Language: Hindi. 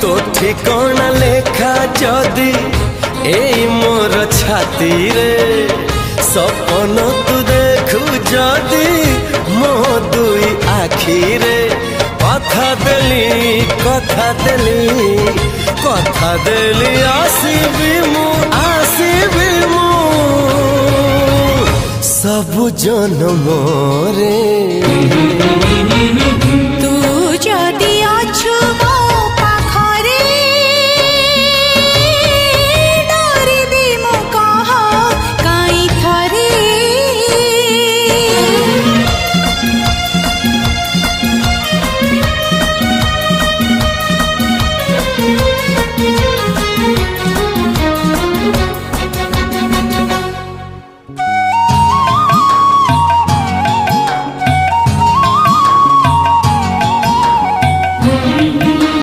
तो ठिकाना लेखा जदी ए मोर छाती रे सपन तू देखु जदी मो दुई आखी रे कथा देली आसीबी मु सब जन्म रे।